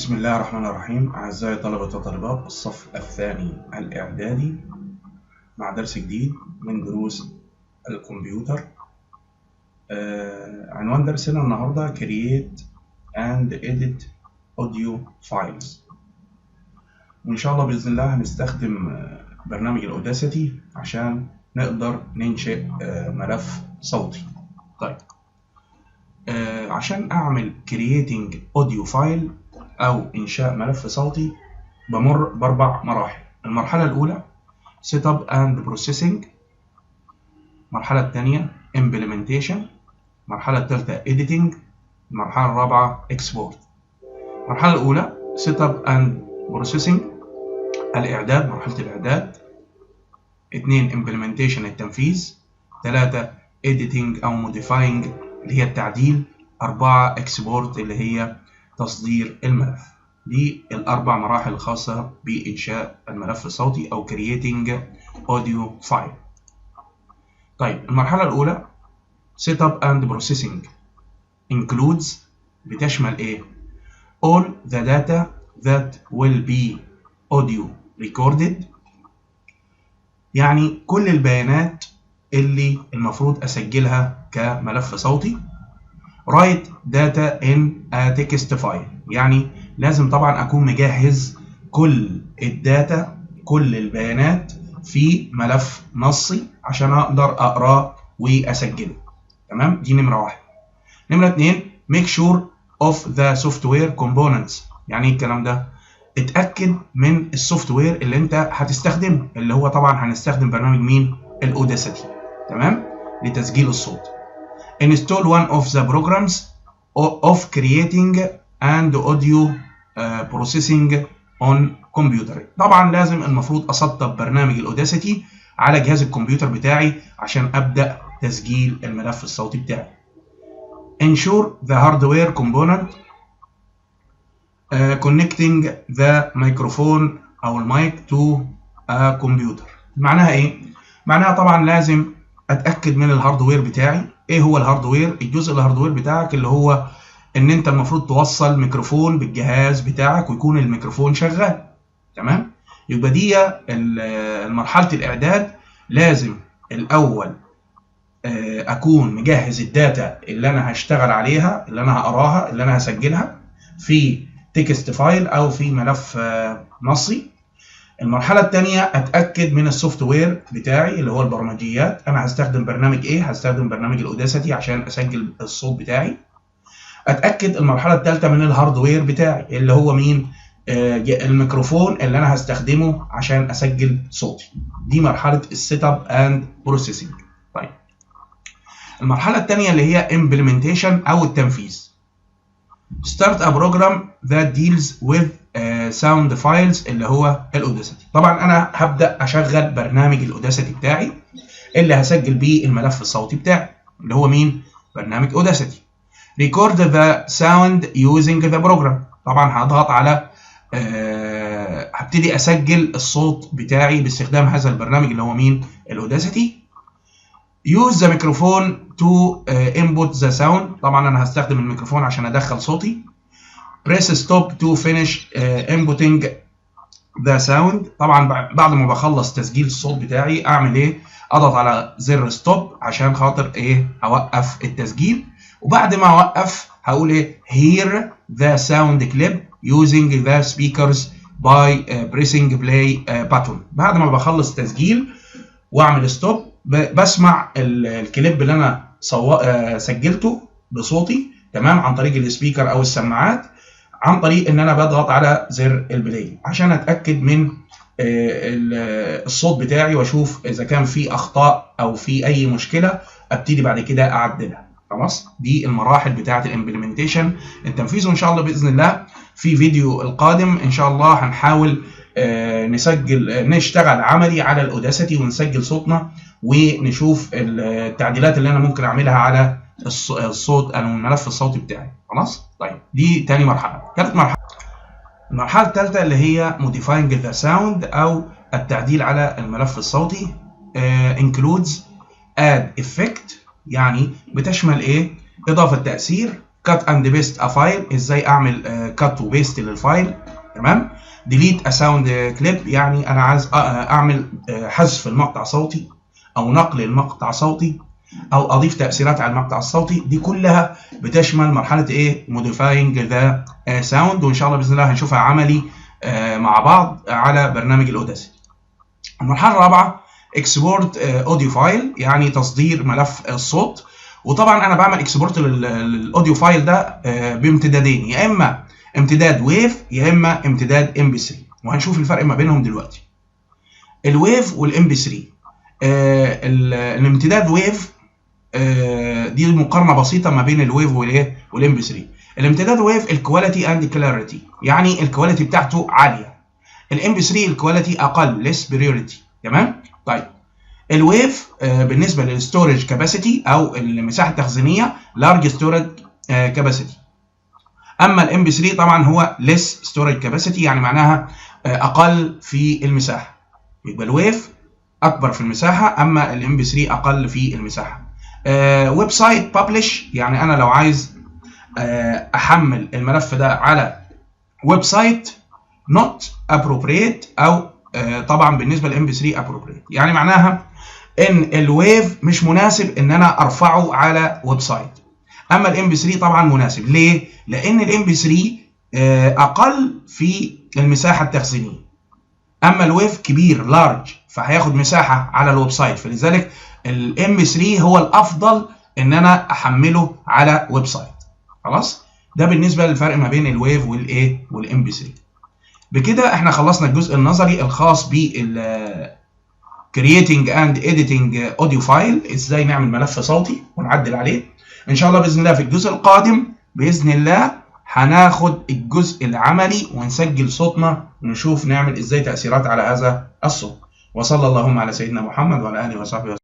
بسم الله الرحمن الرحيم. أعزائي طلبة وطالبات الصف الثاني الإعدادي مع درس جديد من دروس الكمبيوتر. عنوان درسنا النهاردة Create and Edit Audio Files، وإن شاء الله بإذن الله هنستخدم برنامج الأوداسيتي عشان نقدر ننشئ ملف صوتي. طيب، عشان أعمل Creating Audio File أو إنشاء ملف صوتي بمر بأربع مراحل. المرحلة الأولى Setup and Processing، المرحلة الثانية Implementation، المرحلة الثالثة Editing، المرحلة الرابعة Export. المرحلة الأولى Setup and Processing، الإعداد، مرحلة الإعداد. 2 Implementation، التنفيذ. 3 Editing أو Modifying اللي هي التعديل. 4 Export اللي هي تصدير الملف. دي الأربع مراحل الخاصة بإنشاء الملف الصوتي أو Creating Audio File. طيب، المرحلة الأولى Setup and Processing includes، بتشمل إيه؟ All the data that will be audio recorded، يعني كل البيانات اللي المفروض أسجلها كملف صوتي. Write data in a text file، يعني لازم طبعا أكون مجهز كل الداتا، كل البيانات في ملف نصي عشان أقدر أقراه وأسجله. تمام؟ دي نمرة واحد. نمرة اتنين make sure of the software components، يعني إيه الكلام ده؟ اتأكد من السوفت وير اللي أنت هتستخدمه، اللي هو طبعا هنستخدم برنامج مين؟ الأوداسيتي. تمام؟ لتسجيل الصوت. Install one of the programs of creating and audio processing on computer. طبعا لازم المفروض اسطب برنامج الاوداسيتي على جهاز الكمبيوتر بتاعي عشان ابدا تسجيل الملف الصوتي بتاعي. Ensure the hardware component connecting the microphone او المايك to a computer. معناها ايه؟ معناها طبعا لازم اتاكد من الهاردوير بتاعي. ايه هو الهاردوير؟ الجزء الهاردوير بتاعك اللي هو ان انت المفروض توصل ميكروفون بالجهاز بتاعك ويكون الميكروفون شغال. تمام؟ يبقى دي مرحلة الاعداد. لازم الاول اكون مجهز الداتا اللي انا هشتغل عليها، اللي انا هقراها، اللي انا هسجلها في تكست فايل او في ملف نصي. المرحلة الثانية أتأكد من السوفت وير بتاعي اللي هو البرمجيات. أنا هستخدم برنامج إيه؟ هستخدم برنامج الأوداسيتي عشان أسجل الصوت بتاعي. أتأكد المرحلة الثالثة من الهاردوير بتاعي اللي هو مين؟ الميكروفون اللي أنا هستخدمه عشان أسجل صوتي. دي مرحلة السيت اب اند بروسيسنج. طيب، المرحلة الثانية اللي هي implementation أو التنفيذ. Start a program that deals with sound files اللي هو الأوداسيتي. طبعا أنا هبدأ أشغل برنامج الأوداسيتي بتاعي اللي هسجل بيه الملف الصوتي بتاعي اللي هو مين؟ برنامج أوداسيتي. Record the sound using the program. طبعا هضغط على هبتدي أسجل الصوت بتاعي باستخدام هذا البرنامج اللي هو مين؟ الأوداسيتي. Use the microphone to input the sound. طبعا أنا هستخدم الميكروفون عشان أدخل صوتي. Press stop to finish inputting the sound. طبعا بعد ما بخلص تسجيل الصوت بتاعي أعمل إيه؟ أضغط على زر stop عشان خاطر إيه؟ أوقف التسجيل. وبعد ما أوقف هقول إيه؟ Hear the sound clip using the speakers by pressing play button. بعد ما بخلص تسجيل وأعمل stop بسمع الكليب اللي أنا سجلته بصوتي، تمام، عن طريق السبيكر أو السماعات، عن طريق ان انا بضغط على زر البلاي عشان اتاكد من الصوت بتاعي واشوف اذا كان في اخطاء او في اي مشكله ابتدي بعد كده اعدلها. خلاص، دي المراحل بتاعه الامبلمنتيشن، التنفيذ. وان شاء الله باذن الله في فيديو القادم ان شاء الله هنحاول نشتغل عملي على الاوداسيتي ونسجل صوتنا ونشوف التعديلات اللي انا ممكن اعملها على الصوت او الملف الصوتي بتاعي. خلاص؟ طيب، دي تاني مرحله. ثالث مرحله، المرحله الثالثه اللي هي modifying the sound او التعديل على الملف الصوتي. includes add effect، يعني بتشمل ايه؟ اضافه تاثير كات اند بيست ا فايل، ازاي اعمل كات وبيست للفايل. تمام. ديليت ا ساوند كليب، يعني انا عايز اعمل حذف المقطع صوتي او نقل المقطع صوتي او اضيف تاثيرات على المقطع الصوتي. دي كلها بتشمل مرحله ايه؟ موديفاينج ذا ساوند، وان شاء الله باذن الله هنشوفها عملي مع بعض على برنامج الاوداسيتي. المرحله الرابعه اكسبورت اوديو فايل، يعني تصدير ملف الصوت. وطبعا انا بعمل اكسبورت للاوديو فايل ده بامتدادين، يا اما امتداد ويف يا اما امتداد ام بي 3، وهنشوف الفرق ما بينهم دلوقتي. الويف والام بي 3. الامتداد ويف دي مقارنه بسيطه ما بين الويف والايه والام بي 3. الامتداد ويف الكواليتي اند كلاريتي، يعني الكواليتي بتاعته عاليه. الام بي 3 الكواليتي اقل، ليس بريوريتي. تمام. طيب الويف بالنسبه للستورج كاباسيتي او المساحه التخزينيه لارج ستورج كاباسيتي. اما الام بي 3 طبعا هو ليس ستورج كاباسيتي، يعني معناها اقل في المساحه. يبقى الويف اكبر في المساحه، اما الام بي 3 اقل في المساحه. ويب سايت ببلش، يعني انا لو عايز احمل الملف ده على ويب سايت not appropriate، او طبعا بالنسبه للام بي 3 appropriate، يعني معناها ان الويف مش مناسب ان انا ارفعه على ويب سايت. اما الام بي 3 طبعا مناسب. ليه؟ لان الام بي 3 اقل في المساحه التخزينيه، اما الويف كبير لارج فهياخد مساحه على الويب سايت، فلذلك الام بي 3 هو الافضل ان انا احمله على ويب سايت. خلاص، ده بالنسبه للفرق ما بين الويف والايه والام بي 3. بكده احنا خلصنا الجزء النظري الخاص بال creating and editing audio file، ازاي نعمل ملف صوتي ونعدل عليه. ان شاء الله باذن الله في الجزء القادم باذن الله هناخد الجزء العملي ونسجل صوتنا ونشوف نعمل ازاي تأثيرات على هذا الصوت. وصلى اللهم على سيدنا محمد وعلى اله وصحبه وسلم.